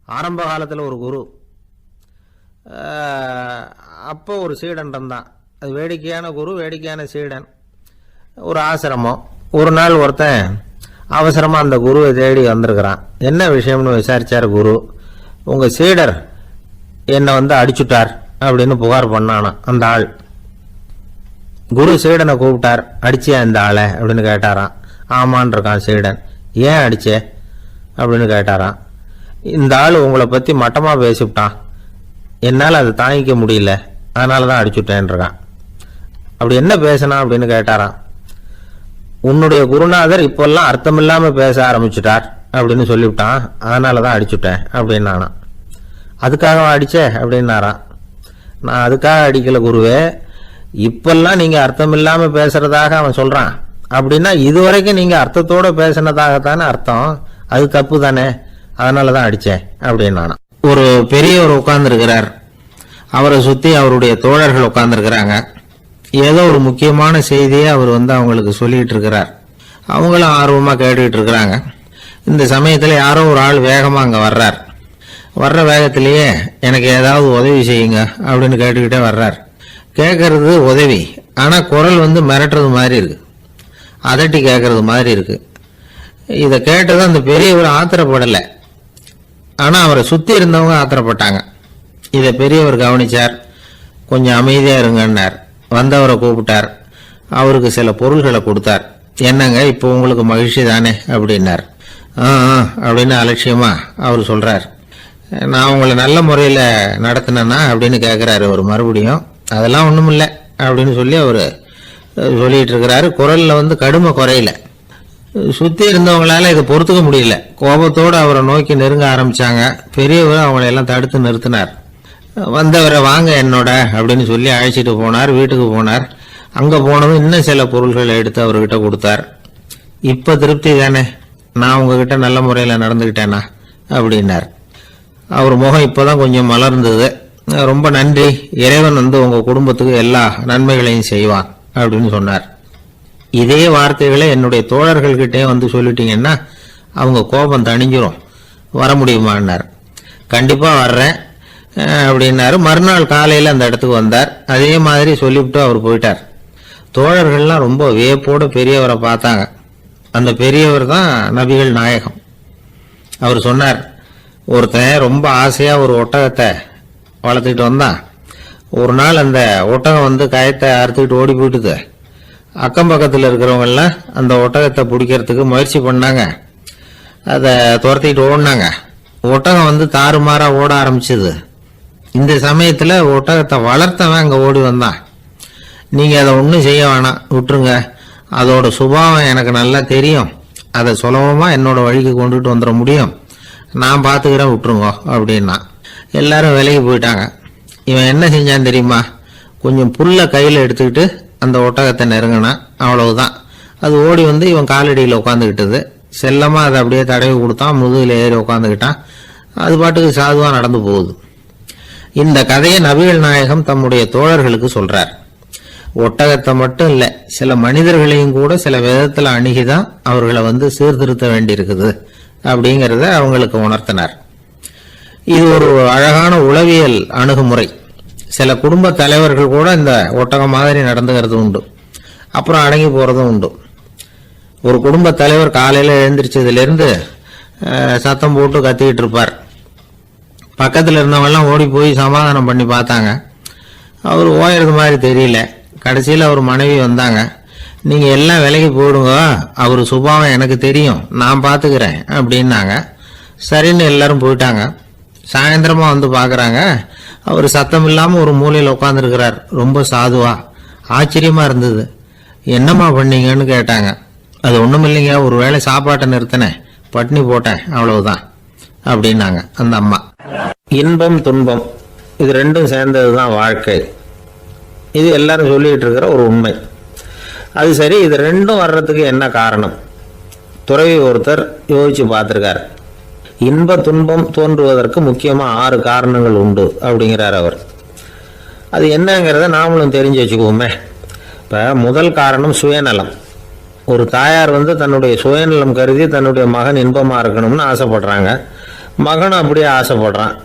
ஆரம்ப காலத்தில் ஒரு குரு, அப்போ ஒரு சீடன் இருந்தான். அது வேடிக்கையான குரு, வேடிக்கையான சீடன். ஒரு ஆசிரமம். ஒரு நாள் ஒருத்தன் அவசரமாக அந்த குருவை தேடி வந்திருக்கிறான். என்ன விஷயம்னு விசாரித்தார் குரு. உங்கள் சீடர் என்னை அடிச்சுட்டார் அப்படின்னு புகார் பண்ணானா அந்த ஆள். குரு சீடனை கூப்பிட்டார். அடிச்சியா இந்த ஆளை அப்படின்னு கேட்டாரான். ஆமான் இருக்கான் சீடன். ஏன் அடிச்சே அப்படின்னு கேட்டாரான். இந்த ஆள் உங்களை பற்றி மட்டமாக பேசிவிட்டான், என்னால் அதை தாங்கிக்க முடியல, அதனால தான் அடிச்சுட்டேன்ருக்கான். அப்படி என்ன பேசினா அப்படின்னு கேட்டாரான். உன்னுடைய குருநாதர் இப்போல்லாம் அர்த்தமில்லாமல் பேச ஆரம்பிச்சுட்டார் அப்படின்னு சொல்லிவிட்டான், அதனால தான் அடிச்சுட்டேன் அப்படின்னானா. அதுக்காக அடிச்சே அப்படின்னாரான். நான் அதுக்காக அடிக்கல குருவே, இப்பெல்லாம் நீங்கள் அர்த்தமில்லாமல் பேசுறதாக அவன் சொல்கிறான். அப்படின்னா இதுவரைக்கும் நீங்கள் அர்த்தத்தோடு பேசினதாகத்தானே அர்த்தம், அது தப்பு தானே, அதனால தான் அடித்தேன் அப்படின்னானா. ஒரு பெரியவர் உட்கார்ந்துருக்கிறார். அவரை சுற்றி அவருடைய தோழர்கள் உட்கார்ந்துருக்கிறாங்க. ஏதோ ஒரு முக்கியமான செய்தியை அவர் அவங்களுக்கு சொல்லிட்டு இருக்கிறார். அவங்களும் ஆர்வமாக கேட்டுக்கிட்டு இருக்கிறாங்க. இந்த சமயத்தில் யாரோ ஒரு ஆள் வேகமாக அங்கே வர்றார். வர்ற வேகத்திலேயே எனக்கு ஏதாவது உதவி செய்யுங்க அப்படின்னு கேட்டுக்கிட்டே வர்றார். கேட்கறது உதவி, ஆனால் குரல் மிரட்டுறது மாதிரி இருக்கு, அதட்டி கேட்கறது மாதிரி இருக்கு. இதை கேட்டதும் அந்த பெரியவர் ஆத்திரப்படலை, ஆனால் அவரை சுற்றி இருந்தவங்க ஆத்திரப்பட்டாங்க. இதை பெரியவர் கவனிச்சார். கொஞ்சம் அமைதியாக இருங்கன்னார். வந்தவரை கூப்பிட்டார். அவருக்கு சில பொருள்களை கொடுத்தார். என்னங்க இப்போ உங்களுக்கு மகிழ்ச்சி தானே அப்படின்னார். அப்படின்னு அலட்சியமாக அவர் சொல்கிறார். நான் உங்களை நல்ல முறையில் நடத்தினேன்னா அப்படின்னு கேட்குறாரு அவர் மறுபடியும். அதெல்லாம் ஒன்றும் இல்லை அப்படின்னு சொல்லி அவர் சொல்லிகிட்டு இருக்கிறாரு. குரலில் கடுமை குறையில. சுற்றி இருந்தவங்களால இதை பொறுத்துக்க முடியல. கோபத்தோடு அவரை நோக்கி நெருங்க ஆரம்பித்தாங்க. பெரியவர் அவங்களையெல்லாம் தடுத்து நிறுத்தினார். வந்தவரை வாங்க என்னோட அப்படின்னு சொல்லி அழைச்சிட்டு போனார். வீட்டுக்கு போனார். அங்கே போனதும் இன்னும் சில பொருள்களை எடுத்து அவர்கிட்ட கொடுத்தார். இப்போ திருப்தி தானே, நான் உங்ககிட்ட நல்ல முறையில் நடந்துக்கிட்டேனா அப்படின்னார். அவர் முகம் இப்போதான் கொஞ்சம் மலர்ந்தது. ரொம்ப நன்றி, இறைவன் உங்கள் குடும்பத்துக்கு எல்லா நன்மைகளையும் செய்வான் அப்படின்னு சொன்னார். இதே வார்த்தைகளை என்னுடைய தோழர்கள்கிட்டே சொல்லிட்டீங்கன்னா அவங்க கோபம் தணிஞ்சிரும், வர முடியுமான்னார். கண்டிப்பாக வர்றேன் அப்படின்னாரு. மறுநாள் காலையில் அந்த இடத்துக்கு வந்தார். அதே மாதிரி சொல்லிவிட்டு அவர் போயிட்டார். தோழர்கள்லாம் ரொம்ப வியப்போடு பெரியவரை பார்த்தாங்க. அந்த பெரியவர் தான் நபிகள் நாயகம். அவர் சொன்னார், ஒருத்தன் ரொம்ப ஆசையாக ஒரு ஒட்டகத்தை வளர்த்துக்கிட்டு வந்தான். ஒரு நாள் அந்த ஒட்டகம் கயத்தை அறுத்துக்கிட்டு ஓடி போயிட்டுது. அக்கம் பக்கத்தில் இருக்கிறவங்கெல்லாம் அந்த ஒட்டகத்தை பிடிக்கிறதுக்கு முயற்சி பண்ணாங்க. அதை துரத்திக்கிட்டு ஓடினாங்க. ஒட்டகம் தாறுமாறாக ஓட ஆரம்பிச்சது. இந்த சமயத்தில் ஒட்டகத்தை வளர்த்தவன் அங்கே ஓடி வந்தான். நீங்கள் அதை ஒன்றும் செய்ய வேணாம், விட்டுருங்க, அதோட சுபாவம் எனக்கு நல்லா தெரியும், அதை சுலபமாக என்னோட வழிக்கு கொண்டுட்டு வந்துட முடியும், நான் பார்த்துக்கிறேன், விட்டுருங்க அப்படின்னா. எல்லாரும் விலகி போயிட்டாங்க. இவன் என்ன செஞ்சான் தெரியுமா? கொஞ்சம் புல்லை கையில் எடுத்துக்கிட்டு அந்த ஒட்டகத்தை நெருங்கினான். அவ்வளவுதான். அது ஓடி இவன் காலடியில் உட்காந்துக்கிட்டது. செல்லமாக அதை அப்படியே தடவி கொடுத்தான். முதுகில் ஏறி உட்காந்துக்கிட்டான். அது பாட்டுக்கு சாதுவாக நடந்து போகுது. இந்த கதையை நபிகள் நாயகம் தம்முடைய தோழர்களுக்கு சொல்றார். ஒட்டகத்தை மட்டும் இல்லை, சில மனிதர்களையும் கூட சில விதத்தில் அணுகிதான் அவர்களை சீர்திருத்த வேண்டியிருக்குது அப்படிங்கிறத அவங்களுக்கு உணர்த்தினார். இது ஒரு அழகான உளவியல் அணுகுமுறை. சில குடும்ப தலைவர்கள் கூட இந்த ஒட்டகம் மாதிரி நடந்துகிறது உண்டு, அப்புறம் அடங்கி போகிறதும் உண்டு. ஒரு குடும்ப தலைவர் காலையில் எழுந்திரிச்சதுலேருந்து சத்தம் போட்டு கத்திக்கிட்டு இருப்பார். பக்கத்தில் இருந்தவங்கெல்லாம் ஓடி போய் சமாதானம் பண்ணி பார்த்தாங்க. அவர் ஓயறது மாதிரி தெரியல. கடைசியில் அவர் மனைவி வந்தாங்க. நீங்கள் எல்லாம் விலைக்கு போயிடுங்க, அவர் சுபாவம் எனக்கு தெரியும், நான் பார்த்துக்கிறேன் அப்படின்னாங்க. சரின்னு எல்லாரும் போயிட்டாங்க. சாயந்தரமாக பார்க்குறாங்க, அவர் சத்தம் இல்லாமல் ஒரு மூலையில் உட்காந்துருக்கிறார், ரொம்ப சாதுவா. ஆச்சரியமாக இருந்தது. என்னம்மா பண்ணீங்கன்னு கேட்டாங்க. அது ஒன்றும் இல்லைங்க, ஒரு வேளை சாப்பாட்டை நிறுத்தினேன், பட்னி போட்டேன், அவ்வளவுதான் அப்படின்னாங்க அந்த அம்மா. இன்பம் துன்பம் இது ரெண்டும் சேர்ந்தது தான் வாழ்க்கை. இது எல்லாரும் சொல்லிகிட்டு இருக்கிற ஒரு உண்மை. அது சரி, இது ரெண்டும் வர்றதுக்கு என்ன காரணம்? துறவி ஒருத்தர் யோசிச்சு பார்த்துருக்கார். இன்ப துன்பம் தோன்றுவதற்கு முக்கியமாக 6 காரணங்கள் உண்டு அப்படிங்கிறார் அவர். அது என்னங்கிறத நாமளும் தெரிஞ்சு வச்சுக்குவோமே. இப்போ முதல் காரணம் சுயநலம். ஒரு தாயார் தன்னுடைய சுயநலம் கருதி தன்னுடைய மகன் இன்பமாக இருக்கணும்னு ஆசைப்படுறாங்க. மகனும் அப்படியே ஆசைப்படுறான்.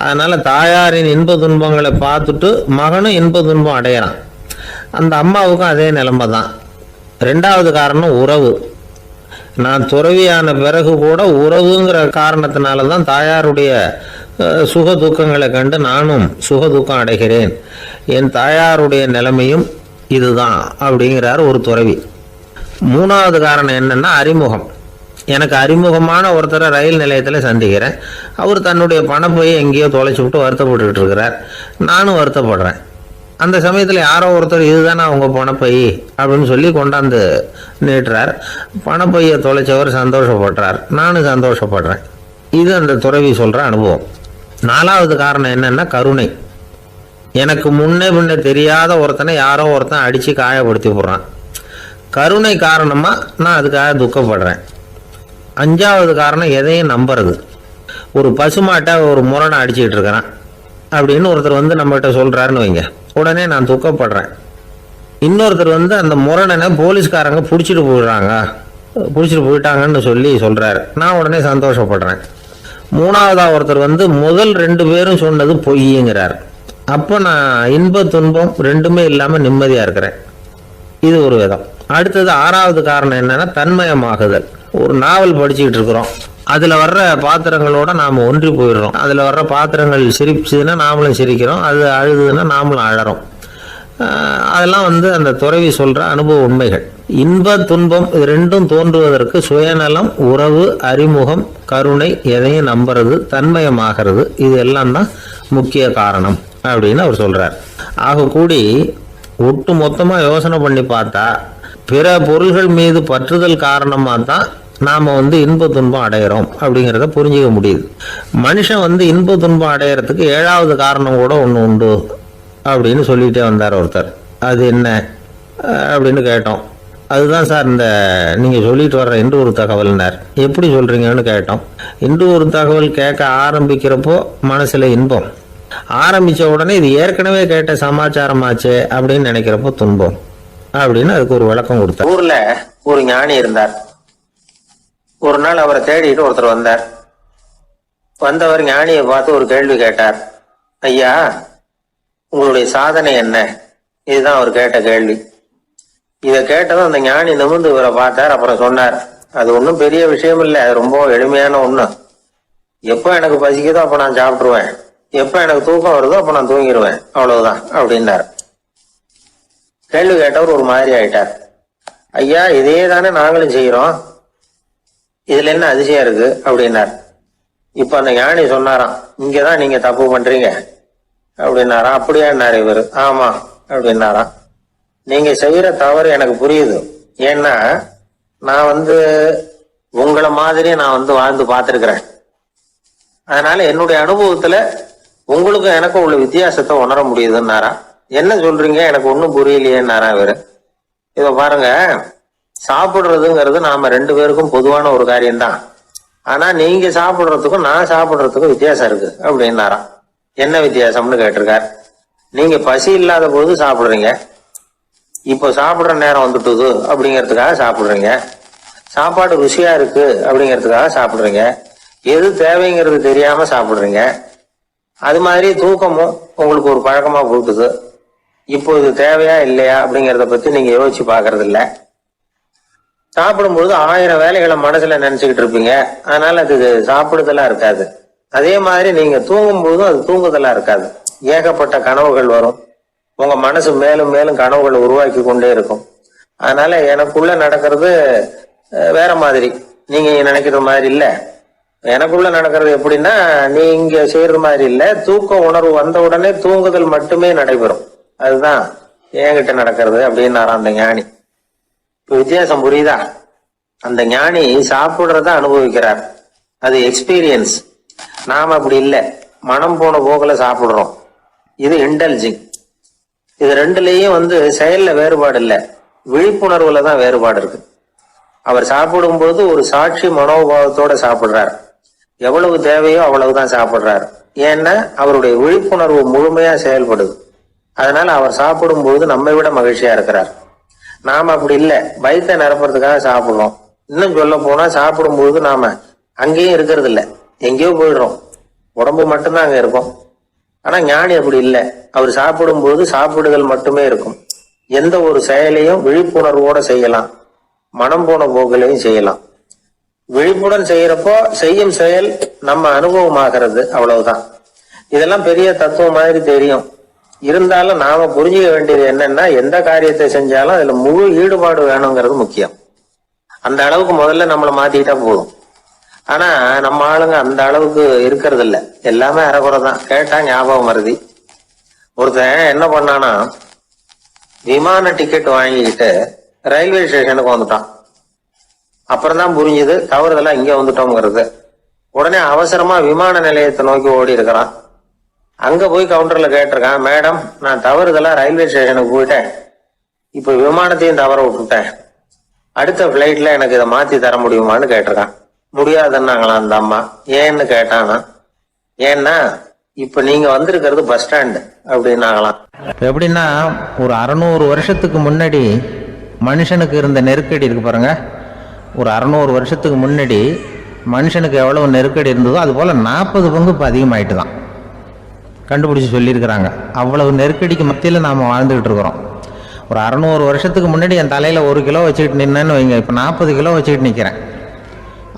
அதனால் தாயாரின் இன்ப துன்பங்களை பார்த்துட்டு மகனும் இன்ப துன்பம் அடையிறான். அந்த அம்மாவுக்கும் அதே நிலைமை தான். ரெண்டாவது காரணம் உறவு. நான் துறவியான பிறகு கூட உறவுங்கிற காரணத்தினால தான் தாயாருடைய சுக துக்கங்களை கண்டு நானும் சுக துக்கம் அடைகிறேன். என் தாயாருடைய நிலைமையும் இதுதான் அப்படிங்கிறார் ஒரு துறவி. மூணாவது காரணம் என்னென்னா அறிமுகம். எனக்கு அறிமுகமான ஒருத்தரை ரயில் நிலையத்தில் சந்திக்கிறேன். அவர் தன்னுடைய பணப்பையை எங்கேயோ தொலைச்சி விட்டு வருத்தப்பட்டுக்கிட்டு இருக்கிறார். நானும் வருத்தப்படுறேன். அந்த சமயத்தில் யாரோ ஒருத்தர் இதுதானே அவங்க பணப்பை அப்படின்னு சொல்லி கொண்டாந்து நீட்டுறார். பணப்பையை தொலைச்சவர் சந்தோஷப்படுறார், நானும் சந்தோஷப்படுறேன். இது அந்த துறவி சொல்கிற அனுபவம். நாலாவது காரணம் என்னென்னா கருணை. எனக்கு முன்னே பின்னே தெரியாத ஒருத்தனை யாரோ ஒருத்தன் அடித்து காயப்படுத்தி போடுறான். கருணை காரணமாக நான் அதுக்காக துக்கப்படுறேன். அஞ்சாவது காரணம் எதையும் நம்புறது. ஒரு பசுமாட்டை ஒரு முரணை அடிச்சுக்கிட்டு இருக்கிறான் அப்படின்னு ஒருத்தர் வந்து நம்மகிட்ட சொல்கிறாருன்னு வைங்க, உடனே நான் துக்கப்படுறேன். இன்னொருத்தர் வந்து அந்த முரணனை போலீஸ்காரங்க பிடிச்சிட்டு போயிட்டாங்கன்னு சொல்லி சொல்கிறாரு, நான் உடனே சந்தோஷப்படுறேன். மூணாவதாக ஒருத்தர் வந்து முதல் 2 பேரும் சொன்னது பொய்யுங்கிறார். அப்போ நான் இன்ப துன்பம் ரெண்டுமே இல்லாமல் நிம்மதியாக இருக்கிறேன். இது ஒரு விதம். அடுத்தது 6வது காரணம் என்னென்னா தன்மயமாகுதல். ஒரு நாவல் படிச்சுக்கிட்டு இருக்கிறோம், அதில் வர்ற பாத்திரங்களோட நாம் ஒன்றி போயிடுறோம். அதில் வர்ற பாத்திரங்கள் சிரிச்சுதுன்னா நாமளும் சிரிக்கிறோம், அது அழுதுன்னா நாமளும் அழறோம். அதெல்லாம் வந்து அந்த துறவி சொல்கிற அனுபவ உண்மைகள். இன்ப துன்பம் இது ரெண்டும் தோன்றுவதற்கு சுயநலம், உறவு, அறிமுகம், கருணை, எதையும் நம்புறது, தன்மயமாகிறது, இது எல்லாம் தான் முக்கிய காரணம் அப்படின்னு அவர் சொல்கிறார். ஆக கூடி ஒட்டு மொத்தமாக யோசனை பண்ணி பார்த்தா பிற பொருள்கள் மீது பற்றுதல் காரணமாக தான் நாம் வந்து இன்ப துன்பம் அடைகிறோம் அப்படிங்கிறத புரிஞ்சிக்க முடியுது. மனுஷன் வந்து இன்ப துன்பம் அடைகிறதுக்கு 7வது காரணம் கூட ஒன்று உண்டு அப்படின்னு சொல்லிகிட்டே வந்தார் ஒருத்தர். அது என்ன அப்படின்னு கேட்டோம். அதுதான் சார் இந்த நீங்கள் சொல்லிட்டு வர்ற இன்று ஒரு தகவல்னார். எப்படி சொல்கிறீங்கன்னு கேட்டோம். இன்று ஒரு தகவல் கேட்க ஆரம்பிக்கிறப்போ மனசில் இன்பம், ஆரம்பித்த உடனே இது ஏற்கனவே கேட்ட சமாச்சாரமாச்சே அப்படின்னு நினைக்கிறப்போ துன்பம் அப்படின்னு அதுக்கு ஒரு விளக்கம் கொடுத்தார். ஊரில் ஒரு ஞானி இருந்தார். ஒரு நாள் அவரை தேடிட்டு ஒருத்தர் வந்தார். வந்தவர் ஞானியை பார்த்து ஒரு கேள்வி கேட்டார். ஐயா, உங்களுடைய சாதனை என்ன? இதுதான் அவர் கேட்ட கேள்வி. இதை கேட்டதும் அந்த ஞானி நிமிர்ந்து இவரை பார்த்தார். அப்புறம் சொன்னார், அது ஒன்றும் பெரிய விஷயம் இல்லை, அது ரொம்ப எளிமையான ஒன்று. எப்போ எனக்கு பசிக்குதோ அப்போ நான் சாப்பிட்ருவேன், எப்போ எனக்கு தூக்கம் வருதோ அப்போ நான் தூங்கிடுவேன், அவ்வளவுதான் அப்படின்னார். கேள்வி கேட்டவர் ஒரு மாதிரி ஆயிட்டார். ஐயா, இதே தானே நாங்களும் செய்கிறோம், இதுல என்ன அதிசயம் இருக்கு அப்படின்னார். இப்ப அந்த ஞானி சொன்னாராம், இங்கதான் நீங்க தப்பு பண்றீங்க அப்படின்னாராம். அப்படியான்னாரு இவர். ஆமா அப்படின்னாராம். நீங்க செய்யற தவறு எனக்கு புரியுது. ஏன்னா நான் வந்து உங்களை மாதிரி நான் வந்து வாழ்ந்து பார்த்துருக்கிறேன். அதனால என்னுடைய அனுபவத்துல உங்களுக்கும் எனக்கும் உள்ள வித்தியாசத்தை உணர முடியுதுன்னாரா. என்ன சொல்றீங்க, எனக்கு ஒன்றும் புரியலையேன்னாரா இவரு. இத பாருங்க, சாப்பிடுறதுங்கிறது நாம 2 பேருக்கும் பொதுவான ஒரு காரியம்தான். ஆனா நீங்க சாப்பிடுறதுக்கும் நான் சாப்பிடுறதுக்கும் வித்தியாசம் இருக்கு அப்படின்னாராம். என்ன வித்தியாசம்னு கேட்டிருக்கார். நீங்க பசி இல்லாத பொழுது சாப்பிடுறீங்க, இப்போ சாப்பிடுற நேரம் வந்துட்டுது அப்படிங்கிறதுக்காக சாப்பிடுறீங்க. சாப்பாடு ருசியா இருக்கு அப்படிங்கிறதுக்காக சாப்பிடுறீங்க. எது தேவைங்கிறது தெரியாம சாப்பிடுறீங்க. அது மாதிரி தூக்கமும் உங்களுக்கு ஒரு பழக்கமா போட்டுது. இப்போ இது தேவையா இல்லையா அப்படிங்கிறத பத்தி நீங்க யோசிச்சு பாக்குறது இல்ல. சாப்பிடும்பொழுது 1000 வேலைகளை மனசுல நினைச்சுக்கிட்டு இருப்பீங்க, அதனால அது சாப்பிடுதலா இருக்காது. அதே மாதிரி நீங்க தூங்கும் பொழுதும் அது தூங்குதலா இருக்காது. ஏகப்பட்ட கனவுகள் வரும். உங்க மனசு மேலும் மேலும் கனவுகளை உருவாக்கி கொண்டே இருக்கும். அதனால எனக்குள்ள நடக்கிறது வேற மாதிரி, நீங்க நினைக்கிற மாதிரி இல்ல. எனக்குள்ள நடக்கிறது எப்படின்னா, நீங்க செய்யற மாதிரி இல்ல. தூக்க உணர்வு வந்த உடனே தூங்குதல் மட்டுமே நடைபெறும். அதுதான் என்கிட்ட நடக்கிறது அப்படின்னாராம் அந்த ஞானி. இப்ப வித்தியாசம் புரியுதா? அந்த ஞானி சாப்பிடுறத அனுபவிக்கிறார், அது எக்ஸ்பீரியன்ஸ். நாம அப்படி இல்லை, மனம் போன போக்குல சாப்பிடுறோம். இது இன்டெலிஜிங். இது ரெண்டுலயும் வந்து செயல்ல வேறுபாடு இல்லை, விழிப்புணர்வுல தான் வேறுபாடு இருக்கு. அவர் சாப்பிடும்போது ஒரு சாட்சி மனோபாவத்தோட சாப்பிடுறார். எவ்வளவு தேவையோ அவ்வளவுதான் சாப்பிடுறாரு. ஏன்னா அவருடைய விழிப்புணர்வு முழுமையா செயல்படுது. அதனால அவர் சாப்பிடும்போது நம்மை விட மகிழ்ச்சியா இருக்கிறார். நாம அப்படி இல்லை, வயிற்றை நிரப்புறதுக்காக சாப்பிடுறோம். இன்னும் சொல்ல போனா சாப்பிடும்போது நாம அங்கேயும் இருக்கிறது இல்லை, எங்கேயோ போயிடுறோம், உடம்பு மட்டும்தான் அங்க இருக்கும். ஆனா ஞானி அப்படி இல்லை. அவர் சாப்பிடும் போது சாப்பிடுதல் மட்டுமே இருக்கும். எந்த ஒரு செயலையும் விழிப்புணர்வோட செய்யலாம், மனம் போன போக்கிலையும் செய்யலாம். விழிப்புடன் செய்யறப்போ செய்யும் செயல் நம்ம அனுபவமாகிறது, அவ்வளவுதான். இதெல்லாம் பெரிய தத்துவம் மாதிரி தெரியும். இருந்தாலும் நாம புரிஞ்சுக்க வேண்டியது என்னன்னா, எந்த காரியத்தை செஞ்சாலும் அதுல முழு ஈடுபாடு வேணுங்கிறது முக்கியம். அந்த அளவுக்கு முதல்ல நம்மளை மாத்திக்கிட்டா போதும். ஆனா நம்ம ஆளுங்க அந்த அளவுக்கு இருக்கிறது இல்ல, எல்லாமே அரைக்குறை தான். கேட்டா ஞாபகம் வருது. ஒருத்தன் என்ன பண்ணானா, விமான டிக்கெட் வாங்கிக்கிட்டு ரயில்வே ஸ்டேஷனுக்கு வந்துட்டான். அப்புறம் தான் புரிஞ்சுது தவறுதெல்லாம் இங்க வந்துட்டோம்ங்கிறது. உடனே அவசரமா விமான நிலையத்தை நோக்கி ஓடி இருக்கிறான். அங்க போய் கவுண்டர்ல கேட்டிருக்கான், மேடம் நான் தவறுதெல்லாம் ரயில்வே ஸ்டேஷனுக்கு போயிட்டேன், இப்ப விமானத்தையும் தவற விட்டுட்டேன், அடுத்த பிளைட்ல எனக்கு இதை மாத்தி தர முடியுமான்னு கேட்டிருக்கான். முடியாதுன்னாங்களாம் அந்த அம்மா. ஏன்னு கேட்டானா, ஏன்னா இப்ப நீங்க வந்திருக்கிறது பஸ் ஸ்டாண்டு அப்படின்னாங்களாம். எப்படின்னா, ஒரு 600 வருஷத்துக்கு முன்னாடி மனுஷனுக்கு இருந்த நெருக்கடி இருக்கு பாருங்க. ஒரு 600 வருஷத்துக்கு முன்னாடி மனுஷனுக்கு எவ்வளவு நெருக்கடி இருந்ததோ அது போல 40 பங்கு இப்போ அதிகமாயிட்டு தான் கண்டுபிடிச்சி சொல்லியிருக்கிறாங்க. அவ்வளவு நெருக்கடிக்கு மத்தியில் நாம் வாழ்ந்துகிட்டு இருக்கிறோம். ஒரு 600 வருஷத்துக்கு முன்னாடி என் தலையில் 1 கிலோ வச்சுக்கிட்டு நின்னேன்னு வைங்க, இப்போ 40 கிலோ வச்சுக்கிட்டு நிற்கிறேன்.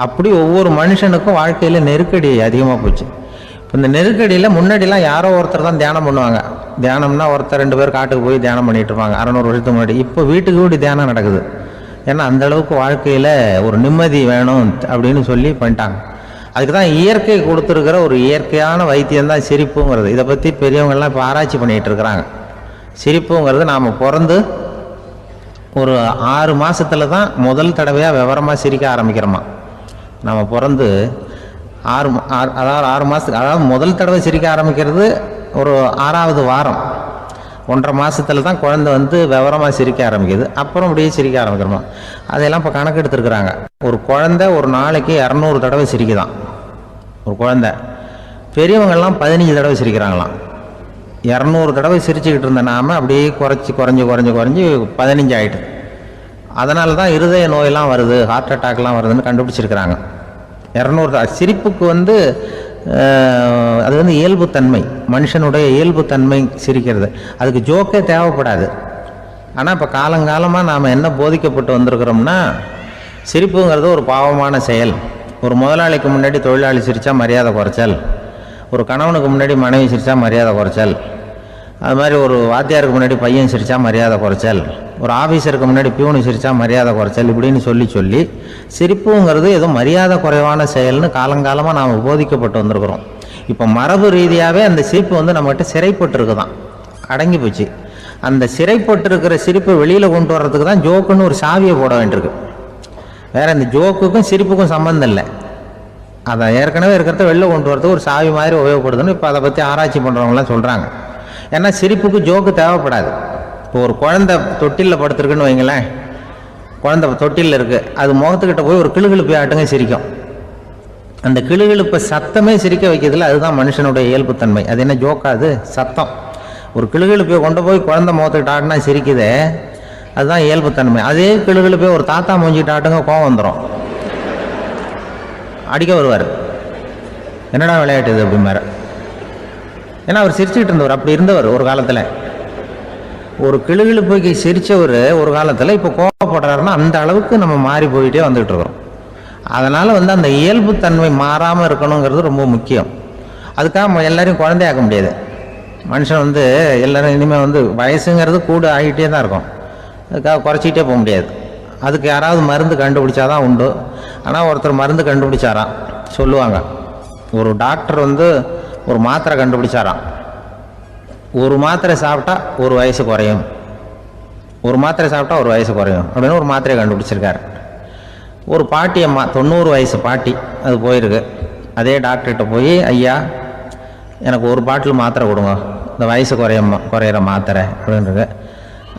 அப்படி ஒவ்வொரு மனுஷனுக்கும் வாழ்க்கையில் நெருக்கடி அதிகமாக போச்சு. இப்போ இந்த நெருக்கடியில் முன்னாடிலாம் யாரோ ஒருத்தர் தான் தியானம் பண்ணுவாங்க. தியானம்னா ஒருத்தர் 2 பேர் காட்டுக்கு போய் தியானம் பண்ணிட்டு இருப்பாங்க 600 வருஷத்துக்கு முன்னாடி. இப்போ வீட்டுக்கு வீடு தியானம் நடக்குது. ஏன்னா அந்த அளவுக்கு வாழ்க்கையில் ஒரு நிம்மதி வேணும் அப்படின்னு சொல்லி பண்ணிட்டாங்க. அதுக்கு தான் இயற்கை கொடுத்துருக்கிற ஒரு இயற்கையான வைத்தியம் தான் சிரிப்புங்கிறது. இதை பற்றி பெரியவங்கள்லாம் இப்போ ஆராய்ச்சி பண்ணிகிட்டு இருக்கிறாங்க. சிரிப்புங்கிறது நாம் பிறந்து ஒரு 6 மாதத்தில் தான் முதல் தடவையாக விவரமாக சிரிக்க ஆரம்பிக்கிறோமா. நம்ம பிறந்து 6 மாதத்துக்கு, அதாவது முதல் தடவை சிரிக்க ஆரம்பிக்கிறது ஒரு 6ஆவது வாரம், 1.5 மாதத்துல தான் குழந்தை வந்து விவரமாக சிரிக்க ஆரம்பிக்குது. அப்புறம் அப்படியே சிரிக்க ஆரம்பிக்கிறோமா. அதெல்லாம் இப்போ கணக்கு எடுத்துருக்குறாங்க. ஒரு குழந்தை ஒரு நாளைக்கு 200 தடவை சிரிக்குதான் ஒரு குழந்தை. பெரியவங்கள்லாம் 15 தடவை சிரிக்கிறாங்களாம். 200 தடவை சிரிச்சுக்கிட்டு இருந்த நாம அப்படியே குறைஞ்சி 15 ஆகிட்டு. அதனால தான் இருதய நோயெல்லாம் வருது, ஹார்ட் அட்டாக்லாம் வருதுன்னு கண்டுபிடிச்சிருக்கிறாங்க. 200 சிரிப்புக்கு வந்து அது வந்து இயல்புத்தன்மை, மனுஷனுடைய இயல்புத்தன்மை சிரிக்கிறது. அதுக்கு ஜோக்கே தேவைப்படாது. ஆனால் இப்போ காலங்காலமாக நாம் என்ன போதிக்கப்பட்டு வந்திருக்கிறோம்னா, சிரிப்புங்கிறது ஒரு பாவமான செயல். ஒரு முதலாளிக்கு முன்னாடி தொழிலாளி சிரித்தா மரியாதை குறைச்சல், ஒரு கணவனுக்கு முன்னாடி மனைவி சிரித்தா மரியாதை குறைச்சல், அது மாதிரி ஒரு வாத்தியாருக்கு முன்னாடி பையன் சிரித்தா மரியாதை குறைச்சல், ஒரு ஆஃபீஸருக்கு முன்னாடி பியூனு சிரித்தா மரியாதை குறைச்சல், இப்படின்னு சொல்லி சிரிப்புங்கிறது ஏதோ மரியாதை குறைவான செயல்னு காலங்காலமாக நாம் போதிக்கப்பட்டு வந்திருக்கிறோம். இப்போ மரபு ரீதியாகவே அந்த சிரிப்பு வந்து நம்மகிட்ட சிறைப்பட்டுருக்குதான், அடங்கி போச்சு. அந்த சிறைப்பட்டிருக்கிற சிரிப்பை வெளியில் கொண்டு வர்றதுக்கு தான் ஜோக்குன்னு ஒரு சாவியை போட வேண்டியிருக்கு. வேற இந்த ஜோக்குக்கும் சிரிப்புக்கும் சம்மந்தம் இல்லை. அதை ஏற்கனவே இருக்கிறத வெளில கொண்டு வரதுக்கு ஒரு சாவி மாதிரி உபயோகப்படுதுன்னு இப்போ அதை பற்றி ஆராய்ச்சி பண்ணுறவங்களாம் சொல்கிறாங்க. ஏன்னா சிரிப்புக்கு ஜோக்கு தேவைப்படாது. இப்போ ஒரு குழந்தை தொட்டிலில் படுத்துருக்குன்னு வைங்களேன், குழந்தை தொட்டிலில் இருக்குது, அது முகத்துக்கிட்ட போய் ஒரு கிளுகிழுப்பை ஆட்டுங்க சிரிக்கும். அந்த கிளுகிழுப்பை சத்தமே சிரிக்க வைக்கிறதுல அதுதான் மனுஷனுடைய இயல்புத்தன்மை. அது என்ன ஜோக்காது? சத்தம். ஒரு கிளுகிழுப்பை கொண்டு போய் குழந்தை முகத்துக்கிட்ட ஆட்டினா சிரிக்குதே, அதுதான் இயல்புத்தன்மை. அதே கிளுகிழுப்பை ஒரு தாத்தா மூஞ்சிக்கிட்ட ஆட்டுங்க, கோவம் வந்துடும், அடிக்க வருவார். என்னடா விளையாட்டு இது அப்படிமாரு. ஏன்னா அவர் சிரிச்சுக்கிட்டு இருந்தவர், அப்படி இருந்தவர் ஒரு காலத்தில். ஒரு கிளுகிழுப்பைக்கு சிரித்தவர் ஒரு காலத்தில் இப்போ கோவப்படுறாருன்னா அந்த அளவுக்கு நம்ம மாறி போயிட்டே வந்துகிட்டு இருக்கிறோம். அதனால் வந்து அந்த இயல்புத்தன்மை மாறாமல் இருக்கணுங்கிறது ரொம்ப முக்கியம். அதுக்காக எல்லாரையும் குழந்தையாக்க முடியாது. மனுஷன் வந்து எல்லோரும் இனிமேல் வந்து வயசுங்கிறது கூட ஆகிட்டே தான் இருக்கும். அதுக்காக குறைச்சிக்கிட்டே போக முடியாது. அதுக்கு யாராவது மருந்து கண்டுபிடிச்சாதான் உண்டு. ஆனால் ஒருத்தர் மருந்து கண்டுபிடிச்சாராம், சொல்லுவாங்க. ஒரு டாக்டர் வந்து ஒரு மாத்திரை கண்டுபிடிச்சாராம். ஒரு மாத்திரை சாப்பிட்டா 1 வயசு குறையும், ஒரு மாத்திரை சாப்பிட்டா 1 வயசு குறையும் அப்படின்னு ஒரு மாத்திரையை கண்டுபிடிச்சிருக்காரு. ஒரு பாட்டி அம்மா, 90 வயசு பாட்டி, அது போயிருக்கு. அதே டாக்டர்கிட்ட போய், ஐயா எனக்கு 1 பாட்டில் மாத்திரை கொடுங்க, இந்த வயசு குறையிற மாத்திரை அப்படின்றது.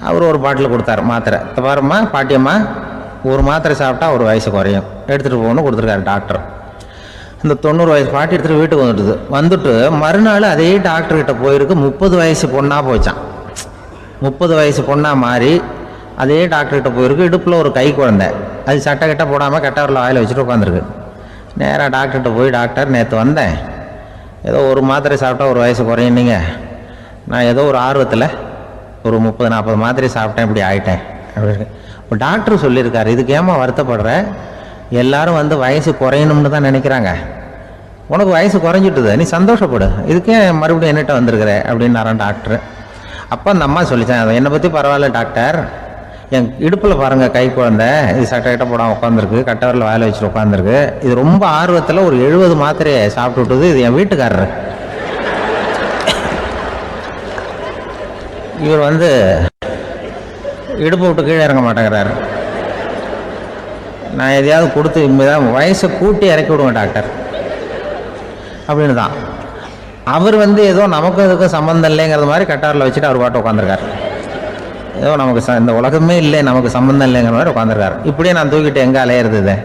அவர் ஒரு பாட்டில் கொடுத்தாரு மாத்திரை. பாரும்மா பாட்டியம்மா, 1 மாத்திரை சாப்பிட்டா 1 வயசு குறையும், எடுத்துகிட்டு போகணும்னு கொடுத்துருக்காரு டாக்டர். இந்த 90 வயசு பாட்டி எடுத்துகிட்டு வீட்டுக்கு வந்துட்டு மறுநாள் அதே டாக்டர்கிட்ட போயிருக்கு. 30 வயசு பொண்ணாக போச்சான். 30 வயசு பொண்ணாக மாறி அதே டாக்டர்கிட்ட போயிருக்கு. இடுப்பில் ஒரு கை குழந்தை, அது சட்டை கட்ட போடாமல் கட்டவரில் வாயில் வச்சுட்டு உட்காந்துருக்கு. நேராக டாக்டர்கிட்ட போய், டாக்டர் நேற்று வந்தேன், ஏதோ ஒரு மாத்திரை சாப்பிட்டா ஒரு வயசு குறையினீங்க, நான் ஏதோ ஒரு ஆர்வத்தில் ஒரு 30-40 மாத்திரை சாப்பிட்டேன், இப்படி ஆகிட்டேன் அப்படின்னு. இப்போ டாக்டர் சொல்லியிருக்காரு, இதுக்கு ஏமா வருத்தப்படுற, எல்லாரும் வந்து வயசு குறையணும்னு தான் நினைக்கிறாங்க, உனக்கு வயசு குறைஞ்சிட்டுது, நீ சந்தோஷப்படு, இதுக்கே மறுபடியும் என்னட்ட வந்திருக்கிற அப்படின்னாரான் டாக்டர். அப்போ அந்த அம்மா சொல்லித்தேன், என்னை பற்றி பரவாயில்ல டாக்டர், என் இடுப்பில் பாருங்கள் கை குழந்தை, இது சட்டை கிட்ட போடாமல் உட்காந்துருக்கு, கட்டவரில் வாயில் வச்சுட்டு உட்காந்துருக்கு, இது ரொம்ப ஆர்வத்தில் ஒரு 70 மாத்திரையை சாப்பிட்டு விட்டுது, இது என் வீட்டுக்காரர். இவர் வந்து இடுப்பு விட்டு கீழே இறங்க மாட்டேங்கிறாரு. நான் எதையாவது கொடுத்து இனிமேதான் வயசை கூட்டி இறக்கி விடுவேன் டாக்டர் அப்படின்னு தான். அவர் வந்து ஏதோ நமக்கு அதுக்கும் சம்மந்தம் இல்லைங்கிறது மாதிரி கட்டாரில் வச்சுட்டு அவர் பாட்டு உட்காந்துருக்காரு. ஏதோ நமக்கு இந்த உலகமே இல்லை, நமக்கு சம்மந்தம் இல்லைங்கிற மாதிரி உட்காந்துருக்காரு. இப்படியே நான் தூக்கிட்டு எங்கே அலையிறது இது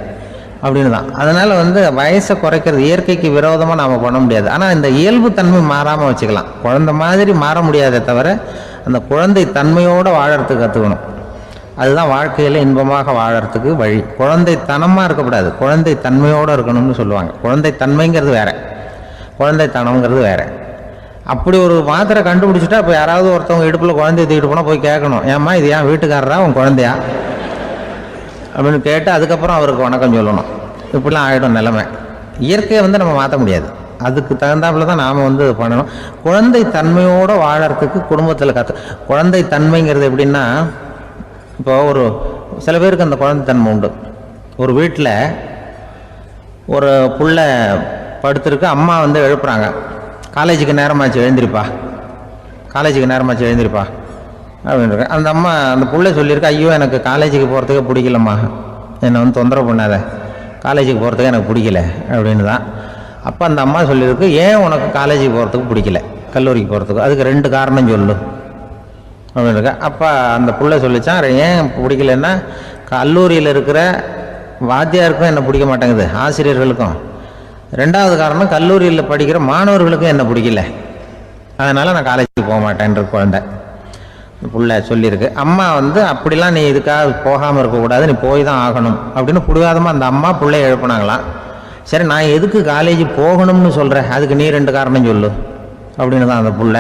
அப்படின்னு தான். அதனால் வந்து வயசை குறைக்கிறது இயற்கைக்கு விரோதமாக நாம் பண்ண முடியாது. ஆனால் இந்த இயல்பு தன்மை மாறாமல் வச்சுக்கலாம். குழந்தை மாதிரி மாற முடியாதே தவிர அந்த குழந்தை தன்மையோடு வாழறதுக்கு கற்றுக்கணும். அதுதான் வாழ்க்கையில் இன்பமாக வாழறதுக்கு வழி. குழந்தைத்தனமாக இருக்கக்கூடாது, குழந்தை தன்மையோடு இருக்கணும்னு சொல்லுவாங்க. குழந்தை தன்மைங்கிறது வேற, குழந்தைத்தனம்ங்கிறது வேற. அப்படி ஒரு மாத்திரை கண்டுபிடிச்சிட்டா இப்போ யாராவது ஒருத்தவங்க இடுப்பில் குழந்தைய தூக்கிட்டு போனால் போய் கேட்கணும், ஏம்மா இது ஏன் வீட்டுக்காரரா உன் குழந்தையா அப்படின்னு கேட்டு அதுக்கப்புறம் அவருக்கு வணக்கம் சொல்லணும். இப்படிலாம் ஆகிடும் நிலைமை. இயற்கையை வந்து நம்ம மாற்ற முடியாது, அதுக்கு தகுந்தாப்புல தான் நாம் வந்து பண்ணணும். குழந்தை தன்மையோடு வாழறதுக்கு குடும்பத்தில் குழந்தை தன்மைங்கிறது எப்படின்னா, இப்போ ஒரு சில பேருக்கு அந்த குழந்தைத்தன்மை உண்டு. ஒரு வீட்டில் ஒரு புள்ள படுத்திருக்கு, அம்மா வந்து எழுப்புறாங்க, காலேஜுக்கு நேரமாச்சு எழுந்திருப்பா, காலேஜுக்கு நேரமாச்சு எழுந்திருப்பா அப்படின்னு. அந்த அம்மா அந்த புள்ளை சொல்லியிருக்கு, ஐயோ எனக்கு காலேஜுக்கு போகிறதுக்கே பிடிக்கலம்மா, என்னை வந்து தொந்தரவு பண்ணாத, காலேஜுக்கு போகிறதுக்கு எனக்கு பிடிக்கல அப்படின்னு தான். அப்போ அந்த அம்மா சொல்லியிருக்கு, ஏன் உனக்கு காலேஜுக்கு போகிறதுக்கு பிடிக்கல, கல்லூரிக்கு போகிறதுக்கு, அதுக்கு 2 காரணம் சொல்லு அப்படின்னு இருக்கா. அப்போ அந்த புள்ளை சொல்லிச்சான், ஏன் பிடிக்கலன்னா, கல்லூரியில் இருக்கிற வாத்தியாருக்கும் என்ன பிடிக்க மாட்டேங்குது, ஆசிரியர்களுக்கும். 2வது காரணம், கல்லூரியில் படிக்கிற மாணவர்களுக்கும் என்ன பிடிக்கல, அதனால் நான் காலேஜுக்கு போக மாட்டேன்ற குழந்தை புள்ள சொல்லியிருக்கு. அம்மா வந்து அப்படிலாம் நீ இதுக்காக போகாமல் இருக்கக்கூடாது, நீ போய் தான் ஆகணும் அப்படின்னு பிடிவாதமாக அந்த அம்மா பிள்ளைய எழுப்புனாங்களாம். சரி, நான் எதுக்கு காலேஜ் போகணும்னு சொல்கிறேன், அதுக்கு நீ 2 காரணம் சொல்லு அப்படின்னு தான் அந்த புள்ள.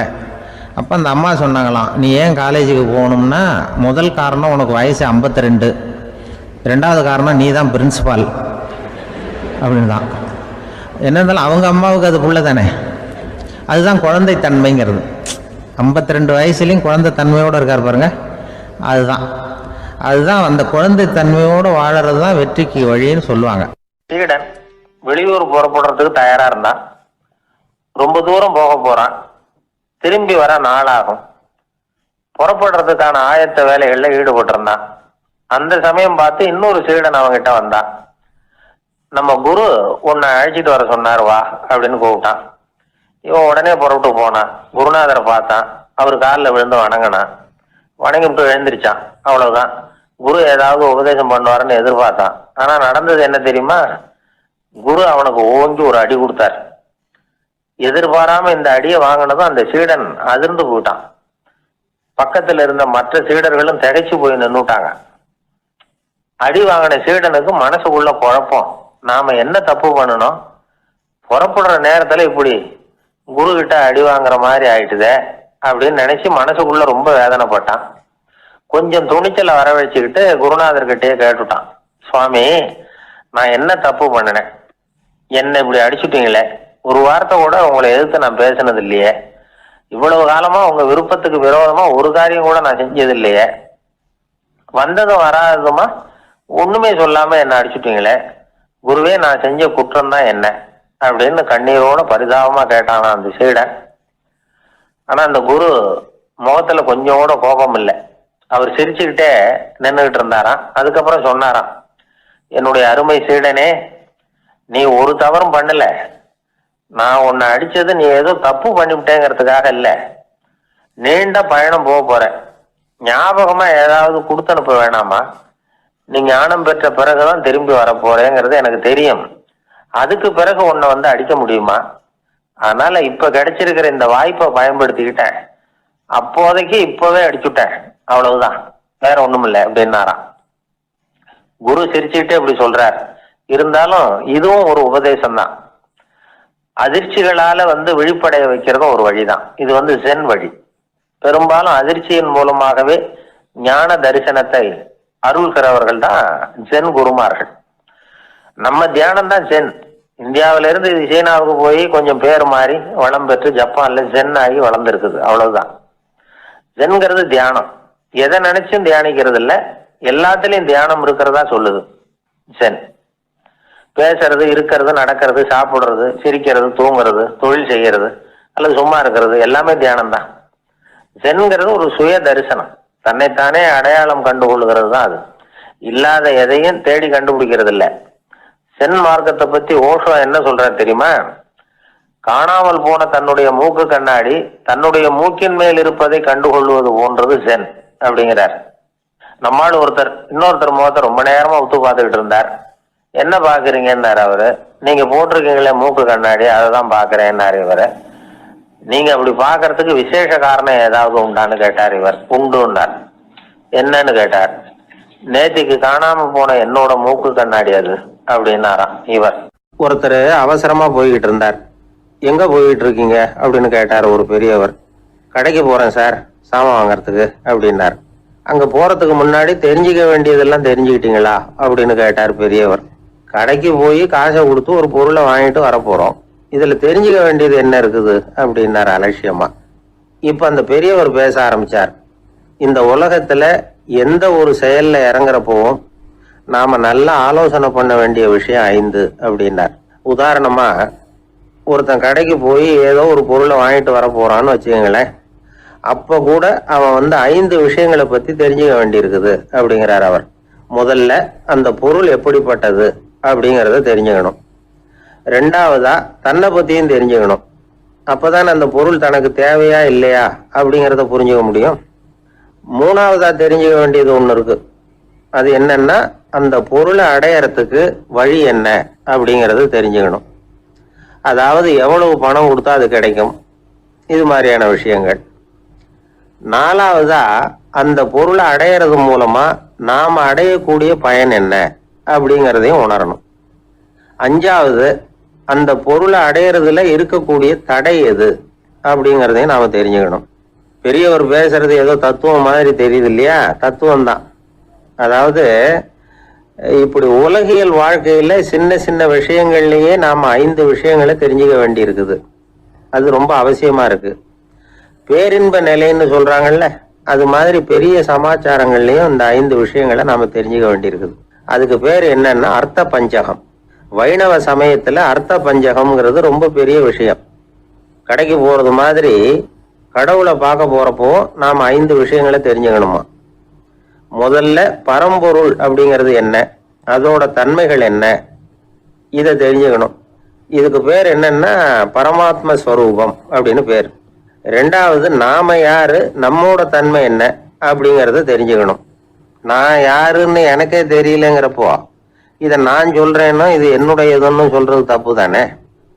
அப்போ அந்த அம்மா சொன்னாங்களாம், நீ ஏன் காலேஜுக்கு போகணும்னா, முதல் காரணம் உனக்கு வயசு 52, 2வது காரணம் நீ தான் பிரின்சிபால் அப்படின்னு தான். என்ன இருந்தாலும் அவங்க அம்மாவுக்கு அது புள்ள தானே. அதுதான் குழந்தை தன்மைங்கிறது. 52 வயசுலேயும் குழந்தை தன்மையோடு இருக்கார் பாருங்க, அதுதான் அந்த குழந்தை தன்மையோடு வாழறது தான் வெற்றிக்கு வழின்னு சொல்லுவாங்க. சீடன் வெளியூர் புறப்படுறதுக்கு தயாரா இருந்தான். ரொம்ப தூரம் போக போறான், திரும்பி வர நாளாகும். புறப்படுறதுக்கான ஆயத்த வேலைகள்ல ஈடுபட்டு இருந்தான். அந்த சமயம் பார்த்து இன்னொரு சீடன் அவங்கிட்ட வந்தான். நம்ம குரு உன்னை அழைச்சிட்டு வர சொன்னார் வா அப்படின்னு கூப்பிட்டான். இவன் உடனே புறப்பட்டு போனான். குருநாதரை பார்த்தான், அவர் காலில் விழுந்து வணங்கினான். வணங்கிட்டு எழுந்திரிச்சான். அவ்வளவுதான். குரு ஏதாவது உபதேசம் பண்ணுவாருன்னு எதிர்பார்த்தான். ஆனா நடந்தது என்ன தெரியுமா? குரு அவனுக்கு ஓங்கி ஒரு அடி கொடுத்தார். எதிர்பாராம இந்த அடியை வாங்கினதும் அந்த சீடன் அதிர்ந்து போயிட்டான். பக்கத்துல இருந்த மற்ற சீடர்களும் திகைச்சு போய் நின்னுட்டாங்க. அடி வாங்கின சீடனுக்கு மனசுக்குள்ள குழப்பம், நாம என்ன தப்பு பண்ணணும், புறப்படுற நேரத்துல இப்படி குரு கிட்ட அடி வாங்குற மாதிரி ஆயிட்டுதே அப்படின்னு நினைச்சு மனசுக்குள்ள ரொம்ப வேதனைப்பட்டான். கொஞ்சம் துணிச்சலை வரவழைச்சுக்கிட்டு குருநாதர்கிட்டயே கேட்டுட்டான், சுவாமி நான் என்ன தப்பு பண்ணினேன், என்ன இப்படி அடிச்சுட்டீங்களே, ஒரு வார்த்தை கூட உங்களை எதிர்த்து நான் பேசினது இல்லையே, இவ்வளவு காலமா உங்க விருப்பத்துக்கு விரோதமா ஒரு காரியம் கூட நான் செஞ்சது இல்லையே, வந்ததும் வராததுமா ஒண்ணுமே சொல்லாம என்ன அடிச்சுட்டீங்களே, குருவே நான் செஞ்ச குற்றம் தான் என்ன அப்படின்னு கண்ணீரோட பரிதாபமா கேட்டானா அந்த சீடன். ஆனா அந்த குரு முகத்துல கொஞ்சம் கூட கோபம் இல்லை. அவர் சிரிச்சுக்கிட்டே நின்றுகிட்டு இருந்தாராம். அதுக்கப்புறம் சொன்னாராம், என்னுடைய அருமை சீடனே, நீ ஒரு தவறும் பண்ணல, நான் உன்னை அடிச்சது நீ ஏதோ தப்பு பண்ணிவிட்டேங்கிறதுக்காக இல்ல, நீண்ட பயணம் போக போற, ஞாபகமா ஏதாவது கொடுத்து அனுப்ப வேணாமா, நீ ஞானம் பெற்ற பிறகுதான் திரும்பி வர போறேங்கிறது எனக்கு தெரியும், அதுக்கு பிறகு உன்னை வந்து அடிக்க முடியுமா, அதனால இப்ப கிடைச்சிருக்கிற இந்த வாய்ப்பை பயன்படுத்திக்கிட்டேன், அப்போதைக்கு இப்பவே அடிச்சுட்டேன், அவ்வளவுதான், வேற ஒண்ணும் இல்லை அப்படின்னாராம். குரு சிரிச்சுக்கிட்டே இப்படி சொல்றார், இருந்தாலும் இதுவும் ஒரு உபதேசம் தான். அதிர்ச்சிகளால விழிப்படைய வைக்கிறதும் ஒரு வழிதான். இது ஜென் வழி. பெரும்பாலும் அதிர்ச்சியின் மூலமாகவே ஞான தரிசனத்தை அருள்கிறவர்கள் தான் ஜென் குருமார்கள். நம்ம தியானம் தான் ஜென். இந்தியாவில இருந்து இது சீனாவுக்கு போய் கொஞ்சம் பேர் மாறி வளம் பெற்று ஜப்பான்ல ஜென் ஆகி வளர்ந்துருக்குது, அவ்வளவுதான். ஜென்கிறது தியானம். எதை நினைச்சும் தியானிக்கிறது இல்ல, எல்லாத்துலயும் தியானம் இருக்கிறதா சொல்லுது ஜென். பேசுறது, இருக்கிறது, நடக்கிறது, சாப்பிடுறது, சிரிக்கிறது, தூங்குறது, தொழில் செய்யறது அல்லது சும்மா இருக்கிறது எல்லாமே தியானம் தான். ஜென்கிறது ஒரு சுய தரிசனம், தன்னைத்தானே அடையாளம் கண்டுகொள்ளுகிறது தான் அது. இல்லாத எதையும் தேடி கண்டுபிடிக்கிறது இல்ல. சென் மார்க்கத்தை பத்தி ஓஷோ என்ன சொல்றாரு தெரியுமா? காணாமல் போன தன்னுடைய மூக்கு கண்ணாடி தன்னுடைய மூக்கின் மேல் இருப்பதை கண்டுகொள்வது போன்றது ஜென் அப்படிங்கிறார். நம்மால் இன்னொருத்தர் முகத்தை ரொம்ப நேரமா உத்து பார்த்துக்கிட்டு இருந்தார். என்ன பாக்குறீங்கன்னாரு அவரு. நீங்க போட்டிருக்கீங்களே மூக்கு கண்ணாடி, அதை தான் பாக்குறேன்னாரு இவரு. நீங்க அப்படி பாக்குறதுக்கு விசேஷ காரணம் ஏதாவது உண்டான்னு கேட்டார் இவர். உண்டுன்னார். என்னன்னு கேட்டார். நேத்திக்கு காணாம போன என்னோட மூக்கு கண்ணாடி அது அப்படின்னாராம் இவர். ஒருத்தர் அவசரமா போய்கிட்டு இருந்தார். எங்க போய்கிட்டு இருக்கீங்க அப்படின்னு கேட்டார் ஒரு பெரியவர். கடைக்கு போறேன் சார், சாமான் வாங்கறதுக்கு அப்படின்னார். அங்க போறதுக்கு முன்னாடி தெரிஞ்சுக்க வேண்டியதெல்லாம் தெரிஞ்சுக்கிட்டீங்களா அப்படின்னு கேட்டார் பெரியவர். கடைக்கு போய் காசை கொடுத்து ஒரு பொருளை வாங்கிட்டு வரப்போறோம், இதுல தெரிஞ்சுக்க வேண்டியது என்ன இருக்குது அப்படின்னாரு அலட்சியமா. இப்ப அந்த பெரியவர் பேச ஆரம்பிச்சார். இந்த உலகத்துல எந்த ஒரு செயல்ல இறங்குறப்பவும் நாம நல்லா ஆலோசனை பண்ண வேண்டிய விஷயம் 5 அப்படின்னார். உதாரணமா, ஒருத்தன் கடைக்கு போய் ஏதோ ஒரு பொருளை வாங்கிட்டு வர போறான்னு வச்சுக்கோங்களேன். அப்ப கூட அவன் 5 விஷயங்களை பத்தி தெரிஞ்சுக்க வேண்டியிருக்குது அப்படிங்கிறார் அவர். முதல்ல அந்த பொருள் எப்படிப்பட்டது அப்படிங்கிறத தெரிஞ்சுக்கணும். 2வதா தன்னை பத்தியும் தெரிஞ்சுக்கணும். அப்பதான் அந்த பொருள் தனக்கு தேவையா இல்லையா அப்படிங்கிறத புரிஞ்சுக்க முடியும். 3வதா தெரிஞ்சுக்க வேண்டியது ஒண்ணு இருக்கு. அது என்னன்னா, அந்த பொருளை அடையறதுக்கு வழி என்ன அப்படிங்கறது தெரிஞ்சுக்கணும். அதாவது எவ்வளவு பணம் கொடுத்தா அது கிடைக்கும், இது மாதிரியான விஷயங்கள். 4வதா அந்த பொருளை அடையிறது மூலமா நாம அடையக்கூடிய பயன் என்ன அப்படிங்கிறதையும் உணரணும். 5வது அந்த பொருளை அடையிறதுல இருக்கக்கூடிய தடை எது அப்படிங்கிறதையும் நாம தெரிஞ்சுக்கணும். பெரியவர் பேசுறது ஏதோ தத்துவம் மாதிரி தெரியுது இல்லையா? தத்துவம் தான். அதாவது இப்படி உலகியல் வாழ்க்கையில சின்ன சின்ன விஷயங்கள்லயே நாம 5 விஷயங்களை தெரிஞ்சுக்க வேண்டி இருக்குது. அது ரொம்ப அவசியமா இருக்கு. பேரின்ப நிலைன்னு சொல்றாங்கல்ல, அது மாதிரி பெரிய சமாச்சாரங்கள்லயும் இந்த 5 விஷயங்களை நாம தெரிஞ்சுக்க வேண்டியிருக்குது. அதுக்கு பேர் என்னன்னா அர்த்த பஞ்சகம். வைணவ சமயத்துல அர்த்த பஞ்சகம்ங்கிறது ரொம்ப பெரிய விஷயம். கடைக்கு போறது மாதிரி கடவுளை பார்க்க போறப்போ நாம 5 விஷயங்களை தெரிஞ்சுக்கணுமா. முதல்ல பரம்பொருள் அப்படிங்கிறது என்ன, அதோட தன்மைகள் என்ன, இதை தெரிஞ்சுக்கணும். இதுக்கு பேர் என்னன்னா பரமாத்ம ஸ்வரூபம் அப்படின்னு பேர். 2வது நாம யாரு, நம்மோட தன்மை என்ன அப்படிங்கறத தெரிஞ்சுக்கணும். நான் யாருன்னு எனக்கே தெரியலங்கிறப்போ இதை நான் சொல்றேன்னா இது என்னுடையதுன்னு சொல்றது தப்பு தானே.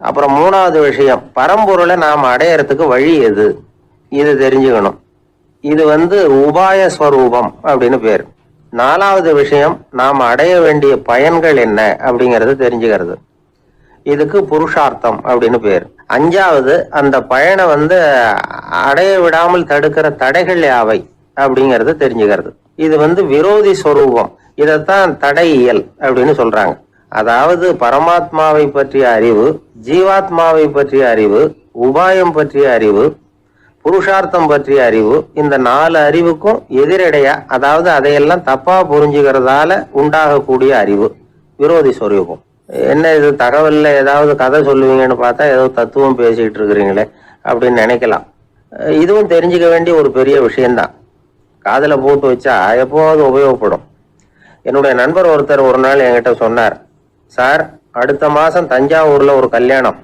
அப்புறம் 3வது விஷயம், பரம்பொருளை நாம் அடையறதுக்கு வழி எது, இது தெரிஞ்சுக்கணும். இது உபாய ஸ்வரூபம் அப்படின்னு பேர். 4வது விஷயம், நாம் அடைய வேண்டிய பயன்கள் என்ன அப்படிங்கறது தெரிஞ்சுக்கிறது. இதுக்கு புருஷார்த்தம் அப்படின்னு பேர். 5வது அந்த பயனை அடைய விடாமல் தடுக்கிற தடைகள் யாவை அப்படிங்கறத தெரிஞ்சுக்கிறது. இது விரோதி ஸ்வரூபம். இதைத்தான் தடையியல் அப்படின்னு சொல்றாங்க. அதாவது பரமாத்மாவை பற்றிய அறிவு, ஜீவாத்மாவை பற்றிய அறிவு, உபாயம் பற்றிய அறிவு, புருஷார்த்தம் பற்றிய அறிவு, இந்த 4 அறிவுக்கும் எதிரடையா, அதாவது அதையெல்லாம் தப்பா புரிஞ்சுக்கிறதால உண்டாகக்கூடிய அறிவு விரோதி ஸ்வரூபம். என்ன இது தகவல்ல ஏதாவது கதை சொல்லுவீங்கன்னு பார்த்தா ஏதோ தத்துவம் பேசிட்டு இருக்கிறீங்களே அப்படின்னு நினைக்கலாம். இதுவும் தெரிஞ்சுக்க வேண்டிய ஒரு பெரிய விஷயம்தான். காதுல போட்டு வச்சா எப்போது உபயோகப்படும். என்னுடைய நண்பர் ஒருத்தர் ஒரு நாள் என்கிட்ட சொன்னார், சார் அடுத்த மாசம் தஞ்சாவூர்ல ஒரு கல்யாணம்,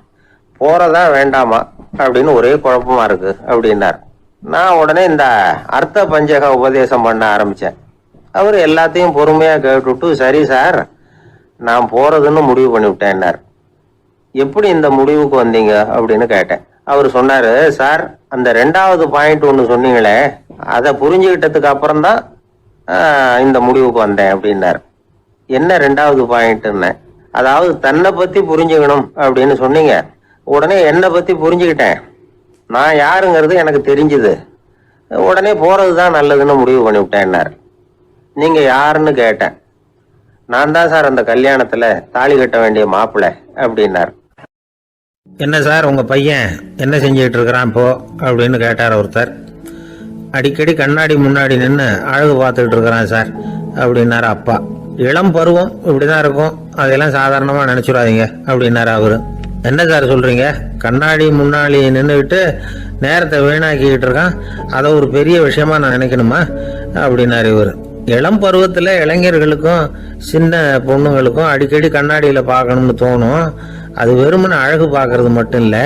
போறதா வேண்டாமா அப்படின்னு ஒரே குழப்பமா இருக்கு அப்படின்னார். நான் உடனே இந்த அர்த்த பஞ்சக உபதேசம் பண்ண ஆரம்பிச்சேன். அவர் எல்லாத்தையும் பொறுமையா கேட்டுட்டு, சரி சார் நான் போறதுன்னு முடிவு பண்ணிவிட்டேன்னார். எப்படி இந்த முடிவுக்கு வந்தீங்க அப்படின்னு கேட்டேன். அவர் சொன்னாரு, சார் அந்த 2வது பாயிண்ட் ஒன்று சொன்னீங்களே, அதை புரிஞ்சுக்கிட்டதுக்கு அப்புறம் தான் இந்த முடிவுக்கு வந்தேன் அப்படின்னாரு. என்ன 2வது பாயிண்ட்ன்னு? அதாவது தன்னை பத்தி புரிஞ்சுக்கணும் அப்படின்னு சொன்னீங்க. உடனே என்னை பத்தி புரிஞ்சுக்கிட்டேன். நான் யாருங்கிறது எனக்கு தெரிஞ்சுது. உடனே போறதுதான் நல்லதுன்னு முடிவு பண்ணிவிட்டேன்னார். நீங்க யாருன்னு கேட்டேன். நான் தான் சார் அந்த கல்யாணத்துல தாலி கட்ட வேண்டிய மாப்பிள்ளை அப்படின்னார். என்ன சார் உங்க பையன் என்ன செஞ்சுட்டு இருக்கிறான் இப்போ அப்படின்னு கேட்டார் ஒருத்தர். அடிக்கடி கண்ணாடி முன்னாடி நின்று அழகு பார்த்துக்கிட்டு இருக்கிறான் சார் அப்படின்னாரு அப்பா. இளம் பருவம் இப்படிதான் இருக்கும், அதெல்லாம் சாதாரணமா நினைச்சுடாதீங்க அப்படின்னாரு அவரு. என்ன சார் சொல்றீங்க, கண்ணாடி முன்னாடி நின்றுக்கிட்டு நேரத்தை வீணாக்கிக்கிட்டு இருக்கான், அதை ஒரு பெரிய விஷயமா நான் நினைக்கணுமா அப்படின்னாரு இவர். இளம் பருவத்தில் இளைஞர்களுக்கும் சின்ன பொண்ணுங்களுக்கும் அடிக்கடி கண்ணாடியில் பார்க்கணும்னு தோணும். அது வெறுமனே அழகு பார்க்கறது மட்டும் இல்லை,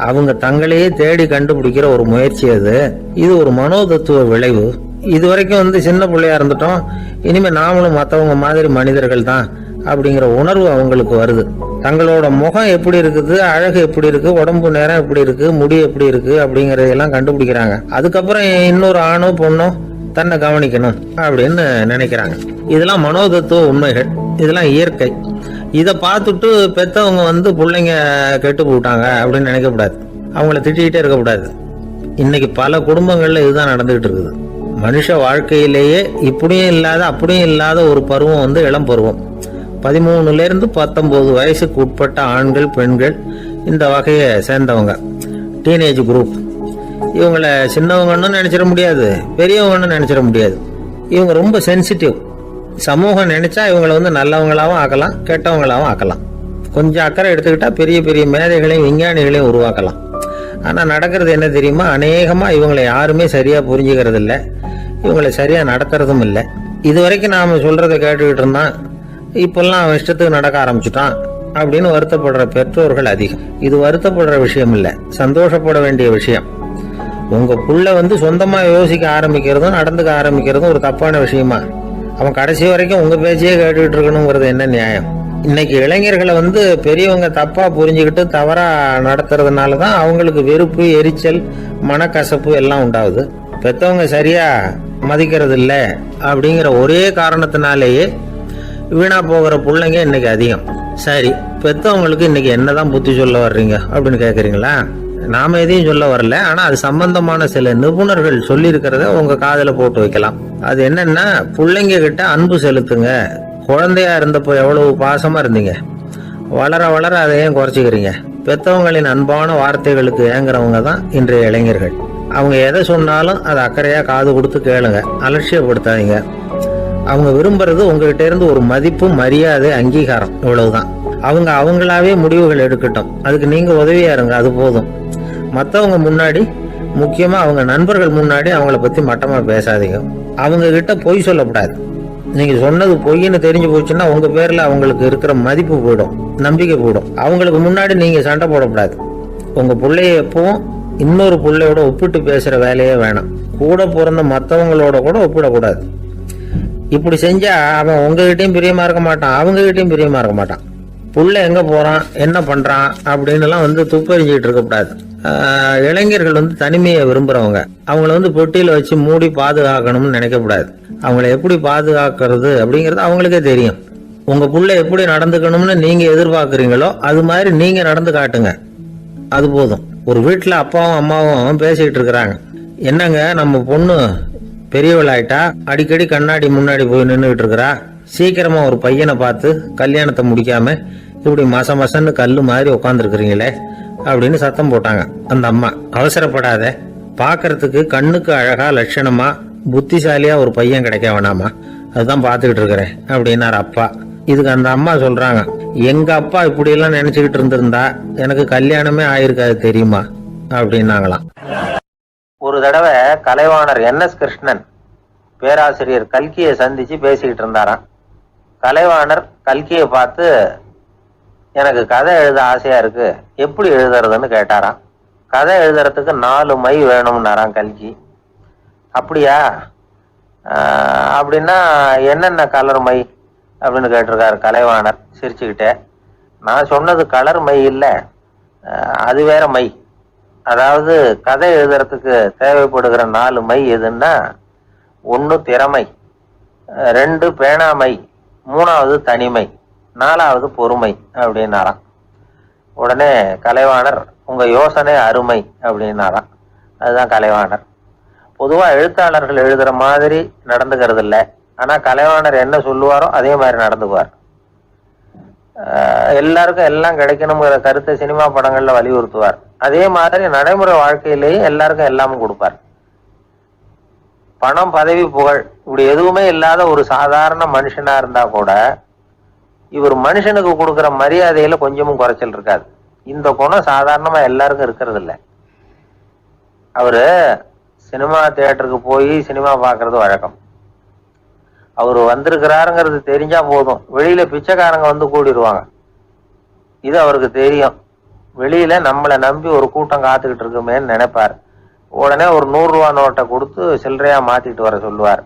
அவங்க தங்களையே தேடி கண்டுபிடிக்கிற ஒரு முயற்சி அது. இது ஒரு மனோதத்துவ விளைவு. இது வரைக்கும் சின்ன பிள்ளையா இருந்துட்டோம், இனிமே நாமளும் மற்றவங்க மாதிரி மனிதர்கள் தான் அப்படிங்கிற உணர்வு அவங்களுக்கு வருது. தங்களோட முகம் எப்படி இருக்குது, அழகு எப்படி இருக்கு, உடம்பு நேரம் எப்படி இருக்கு, முடி எப்படி இருக்கு அப்படிங்கறதெல்லாம் கண்டுபிடிக்கிறாங்க. அதுக்கப்புறம் இன்னொரு ஆணோ பொண்ணோ தன்னை கவனிக்கணும் அப்படின்னு நினைக்கிறாங்க. இதெல்லாம் மனோதத்துவ உண்மைகள், இதெல்லாம் இயற்கை. இதை பார்த்துட்டு பெத்தவங்க பிள்ளைங்க கெட்டு போட்டாங்க அப்படின்னு நினைக்கக்கூடாது, அவங்கள திட்டிகிட்டே இருக்கக்கூடாது. இன்னைக்கு பல குடும்பங்கள்ல இதுதான் நடந்துகிட்டு இருக்குது. மனுஷ வாழ்க்கையிலேயே இப்படியும் இல்லாத அப்படியும் இல்லாத ஒரு பருவம் இளம் பருவம். 13 to 19 வயசுக்கு உட்பட்ட ஆண்கள் பெண்கள் இந்த வகையை சேர்ந்தவங்க, டீனேஜ் குரூப். இவங்களை சின்னவங்கன்னு நினைச்சிட முடியாது, பெரியவங்கன்னு நினைச்சிட முடியாது. இவங்க ரொம்ப சென்சிட்டிவ். சமூகம் நினைச்சா இவங்களை நல்லவங்களாகவும் ஆக்கலாம், கெட்டவங்களாகவும் ஆக்கலாம். கொஞ்சம் அக்கறை எடுத்துக்கிட்டா பெரிய பெரிய மேதைகளையும் விஞ்ஞானிகளையும் உருவாக்கலாம். ஆனால் நடக்கிறது என்ன தெரியுமா, அநேகமாக இவங்களை யாருமே சரியாக புரிஞ்சுக்கிறது இல்லை, இவங்களை சரியாக நடத்துறதும் இல்லை. இது வரைக்கும் நாம் சொல்கிறத கேட்டுக்கிட்டு இருந்தான், இப்பெல்லாம் அவன் இஷ்டத்துக்கு நடக்க ஆரம்பிச்சுட்டான் அப்படின்னு வருத்தப்படுற பெற்றோர்கள் அதிகம். இது வருத்தப்படுற விஷயம் இல்லை, சந்தோஷப்பட வேண்டிய விஷயம். உங்கள் புள்ள சொந்தமாக யோசிக்க ஆரம்பிக்கிறதும் நடந்துக்க ஆரம்பிக்கிறதும் ஒரு தப்பான விஷயமா? அவன் கடைசி வரைக்கும் உங்கள் பேச்சையே கேட்டுக்கிட்டு இருக்கணுங்கிறது என்ன நியாயம்? இன்னைக்கு இளைஞர்களை பெரியவங்க தப்பா புரிஞ்சுக்கிட்டு தவறா நடத்துறதுனால தான் அவங்களுக்கு வெறுப்பு, எரிச்சல், மனக்கசப்பு எல்லாம் உண்டாகுது. பெற்றவங்க சரியா மதிக்கிறது இல்லை அப்படிங்கிற ஒரே காரணத்தினாலேயே வீணா போகிற பிள்ளைங்க இன்னைக்கு அதிகம். சரி, பெற்றவங்களுக்கு இன்னைக்கு என்னதான் புத்தி சொல்ல வர்றீங்க அப்படின்னு கேட்குறீங்களா? நாம எதையும் சொல்ல வரல, ஆனா அது சம்பந்தமான சில நிபுணர்கள் சொல்லி இருக்கிறத உங்க காதுல போட்டு வைக்கலாம். அது என்னன்னா, பிள்ளைங்க கிட்ட அன்பு செலுத்துங்க. குழந்தையா இருந்தப்போ எவ்வளவு பாசமா இருந்தீங்க, வளர வளர அதை ஏன் குறைச்சிக்கிறீங்க? பெற்றவங்களின் அன்பான வார்த்தைகளுக்கு ஏங்குறவங்க தான் இன்றைய இளைஞர்கள். அவங்க எதை சொன்னாலும் அதை அக்கறையா காது கொடுத்து கேளுங்க, அலட்சியப்படுத்தாதீங்க. அவங்க விரும்புறது உங்ககிட்ட இருந்து ஒரு மதிப்பு, மரியாதை, அங்கீகாரம், இவ்வளவுதான். அவங்க அவங்களாவே முடிவுகள் எடுக்கட்டும், அதுக்கு நீங்க உதவியா இருங்க, அது போதும். மற்றவங்க முன்னாடி, முக்கியமா அவங்க நண்பர்கள் முன்னாடி அவங்கள பத்தி மட்டமா பேசாதீங்க. அவங்க கிட்ட பொய் சொல்லக்கூடாது. நீங்க சொன்னது பொய்ன்னு தெரிஞ்சு போச்சுன்னா உங்க பேர்ல அவங்களுக்கு இருக்கிற மதிப்பு போயிடும், நம்பிக்கை போயிடும். அவங்களுக்கு முன்னாடி நீங்க சண்டை போடக்கூடாது. உங்க பிள்ளைய எப்பவும் இன்னொரு பிள்ளையோட ஒப்பிட்டு பேசுற வேலையே வேணாம். கூட பிறந்த மற்றவங்களோட கூட ஒப்பிடக்கூடாது. இப்படி செஞ்சா அவன் உங்ககிட்டயும் பிரியமா இருக்க மாட்டான், அவங்க கிட்டயும் பிரியமா இருக்க மாட்டான். புள்ள எங்க போறான், என்ன பண்றான் அப்படின்னு எல்லாம் துப்பறிஞ்சிட்டு இருக்கக்கூடாது. இளைஞர்கள் தனிமையை விரும்புறவங்க. அவங்கள பொட்டியில வச்சு மூடி பாதுகாக்கணும்னு நினைக்கக்கூடாது. அவங்கள எப்படி பாதுகாக்கிறது அப்படிங்கறது அவங்களுக்கே தெரியும். உங்க புள்ள எப்படி நடந்துக்கணும்னு நீங்க எதிர்பார்க்குறீங்களோ அது மாதிரி நீங்க நடந்து காட்டுங்க, அது போதும். ஒரு வீட்டுல அப்பாவும் அம்மாவும் பேசிட்டு இருக்கிறாங்க. என்னங்க, நம்ம பொண்ணு பெரியவளாயிட்டா, அடிக்கடி கண்ணாடி முன்னாடி போய் நின்றுகிட்டு இருக்கிறா, சீக்கிரமா ஒரு பையனை பார்த்து கல்யாணத்தை முடிக்காம இப்படி மசன்னு கல்லு மாதிரி உட்காந்துருக்கிறீங்களே அப்படின்னு சத்தம் போட்டாங்க. அந்த அம்மா, அவசரப்படாத, பாக்குறதுக்கு கண்ணுக்கு அழகா லட்சணமா புத்திசாலியா ஒரு பையன் கிடைக்க வேணாமா, அதுதான் பாத்துக்கிட்டு இருக்கிறேன் அப்படின்னாரு அப்பா. இதுக்கு அந்த அம்மா சொல்றாங்க, எங்க அப்பா இப்படி எல்லாம் நினைச்சுக்கிட்டு இருந்திருந்தா எனக்கு கல்யாணமே ஆயிருக்காது தெரியுமா அப்படின்னாங்களாம். ஒரு தடவை கலைவாணர் NS கிருஷ்ணன் பேராசிரியர் கல்கியை சந்திச்சு பேசிக்கிட்டு இருந்தாராம். கலைவாணர் கல்கியை பார்த்து, எனக்கு கதை எழுத ஆசையா இருக்கு, எப்படி எழுதுறதுன்னு கேட்டாராம். கதை எழுதுறதுக்கு 4 மை வேணும்னாராம் கல்கி. அப்படியா, அப்படின்னா என்னென்ன கலர் மை அப்படின்னு கேட்டிருக்காரு கலைவாணர் சிரிச்சுக்கிட்டே. நான் சொன்னது கலர் மை இல்லை, அது வேற மை. அதாவது கதை எழுதுறதுக்கு தேவைப்படுகிற 4 மை எதுன்னா, 1 திறமை, 2 பேணாமை, 3வது தனிமை. 4வது பொறுமை அப்படின்னாராம். உடனே கலைவாணர் உங்க யோசனை அருமை அப்படின்னாராம். அதுதான் கலைவாணர். பொதுவா எழுத்தாளர்கள் எழுதுற மாதிரி நடந்துக்கிறது இல்லை. ஆனா கலைவாணர் என்ன சொல்லுவாரோ அதே மாதிரி நடந்துக்குவார். எல்லாருக்கும் எல்லாம் கிடைக்கணுங்கிற கருத்தை சினிமா படங்கள்ல வலியுறுத்துவார். அதே மாதிரி நடைமுறை வாழ்க்கையிலேயே எல்லாருக்கும் எல்லாமும் கொடுப்பார். பணம், பதவி, புகழ் இப்படி எதுவுமே இல்லாத ஒரு சாதாரண மனுஷனா இருந்தா கூட இவர் மனுஷனுக்கு கொடுக்குற மரியாதையில கொஞ்சமும் குறைச்சல் இருக்காது. இந்த குணம் சாதாரணமா எல்லாருக்கும் இருக்கிறது இல்லை. அவரு சினிமா தியேட்டருக்கு போய் சினிமா பார்க்கறது வழக்கம். அவரு வந்திருக்கிறாருங்கிறது தெரிஞ்சா போதும், வெளியில பிச்சைக்காரங்க வந்து கூடிடுவாங்க. இது அவருக்கு தெரியும். வெளியில நம்மளை நம்பி ஒரு கூட்டம் காத்துக்கிட்டு இருக்குமேன்னு நினைப்பார். உடனே ஒரு 100 ரூபா நோட்டை கொடுத்து சில்லறையா மாத்திட்டு வர சொல்லுவார்.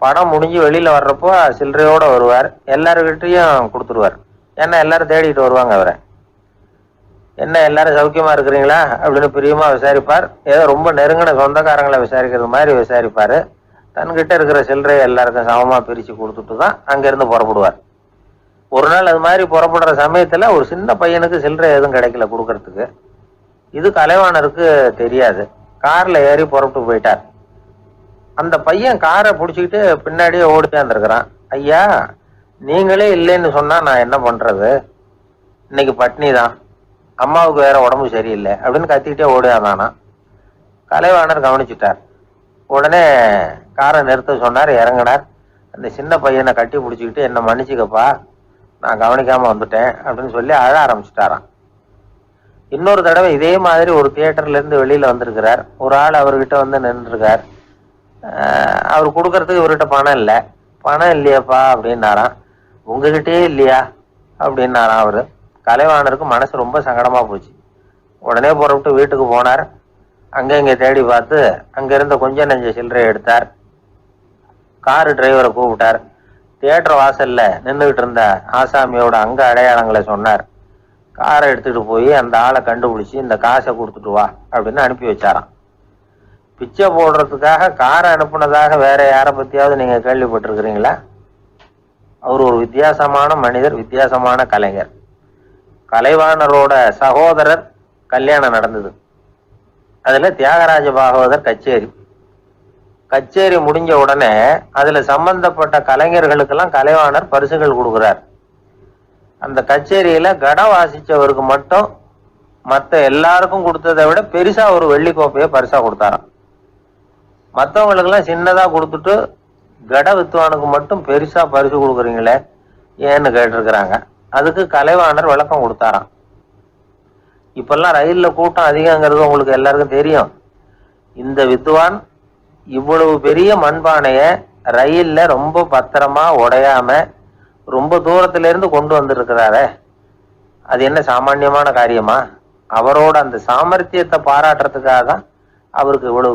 படம் முடிஞ்சு வெளியில வர்றப்போ சில்லறையோட வருவார். எல்லாருக்கிட்டையும் கொடுத்துருவார். ஏன்னா எல்லாரும் தேடிட்டு வருவாங்க அவரை. என்ன எல்லாரும் சௌக்கியமா இருக்கிறீங்களா அப்படின்னு பிரியமா விசாரிப்பார். ஏதோ ரொம்ப நெருங்கின சொந்தக்காரங்களை விசாரிக்கிறது மாதிரி விசாரிப்பாரு. தன்கிட்ட இருக்கிற சில்லறையை எல்லாருக்கும் சமமா பிரிச்சு கொடுத்துட்டு தான் அங்கிருந்து புறப்படுவார். ஒரு நாள் அது மாதிரி புறப்படுற சமயத்துல ஒரு சின்ன பையனுக்கு சில்லறை எதுவும் கிடைக்கல கொடுக்கறதுக்கு. இது கலைவாணருக்கு தெரியாது. கார்ல ஏறி புறப்பட்டு போயிட்டார். அந்த பையன் காரை பிடிச்சிக்கிட்டு பின்னாடியே ஓடியாந்துருக்கிறான். ஐயா, நீங்களே இல்லைன்னு சொன்னா நான் என்ன பண்றது? இன்னைக்கு பட்னி தான், அம்மாவுக்கு வேற உடம்பு சரியில்லை அப்படின்னு கத்திக்கிட்டே ஓடியாந்தானா. கலைவாணர் கவனிச்சுட்டார். உடனே காரை நிறுத்த சொன்னார். இறங்கினார். அந்த சின்ன பையனை கட்டி பிடிச்சிக்கிட்டு என்ன மன்னிச்சுக்கப்பா, நான் கவனிக்காம வந்துட்டேன் அப்படின்னு சொல்லி அழ ஆரம்பிச்சுட்டாராம். இன்னொரு தடவை இதே மாதிரி ஒரு தியேட்டர்ல இருந்து வெளியில வந்திருக்கிறார். ஒரு ஆள் அவர்கிட்ட வந்து நின்றுருக்கார். அவர் கொடுக்கறதுக்கு இவர்கிட்ட பணம் இல்லை. பணம் இல்லையாப்பா அப்படின்னாராம். உங்ககிட்டயே இல்லையா அப்படின்னாராம் அவரு. கலைவாணருக்கு மனசு ரொம்ப சங்கடமா போச்சு. உடனே புறப்பட்டு வீட்டுக்கு போனார். அங்க இங்க தேடி பார்த்து அங்க இருந்த கொஞ்சம் நெஞ்ச சில்லறையை எடுத்தார். காரு டிரைவரை கூப்பிட்டார். தியேட்டர் வாசல்ல நின்றுகிட்டு இருந்த ஆசாமியோட அங்க அடையாளங்களை சொன்னார். காரை எடுத்துட்டு போய் அந்த ஆளை கண்டுபிடிச்சு இந்த காசை கொடுத்துட்டு வா அப்படின்னு அனுப்பி வச்சாராம். பிச்சை போடுறதுக்காக காரை அனுப்புனதாக வேற யாரை பத்தியாவது நீங்க கேள்விப்பட்டிருக்கிறீங்களா? அவர் ஒரு வித்தியாசமான மனிதர், வித்தியாசமான கலைஞர். கலைவாணரோட சகோதரர் கல்யாணம் நடந்தது. அதுல தியாகராஜ பாகவதர் கச்சேரி முடிஞ்ச உடனே அதுல சம்பந்தப்பட்ட கலைஞர்களுக்கெல்லாம் கலைவாணர் பரிசுகள் கொடுக்கிறார். அந்த கச்சேரியில கடம் வாசிச்சவருக்கு மட்டும் மற்ற எல்லாருக்கும் கொடுத்ததை விட பெருசா ஒரு வெள்ளி கோப்பையை பரிசா கொடுத்தாராம். மற்றவங்களுக்கு எல்லாம் சின்னதா கொடுத்துட்டு கட வித்துவானுக்கு மட்டும் பெருசா பரிசு கொடுக்குறீங்களே ஏன்னு கேட்டிருக்கிறாங்க. அதுக்கு கலைவாணர் விளக்கம் கொடுத்தாராம். இப்பெல்லாம் ரயில்ல கூட்டம் அதிகங்கிறது உங்களுக்கு எல்லாருக்கும் தெரியும். இந்த வித்துவான் இவ்வளவு பெரிய மண்பானைய ரயில்ல ரொம்ப பத்திரமா உடையாம ரொம்ப தூரத்துல இருந்து கொண்டு வந்திருக்கிறாரே, அது என்ன சாமான்யமான காரியமா? அவரோட அந்த சாமர்த்தியத்தை பாராட்டுறதுக்காக தான் அவருக்கு இவ்வளவு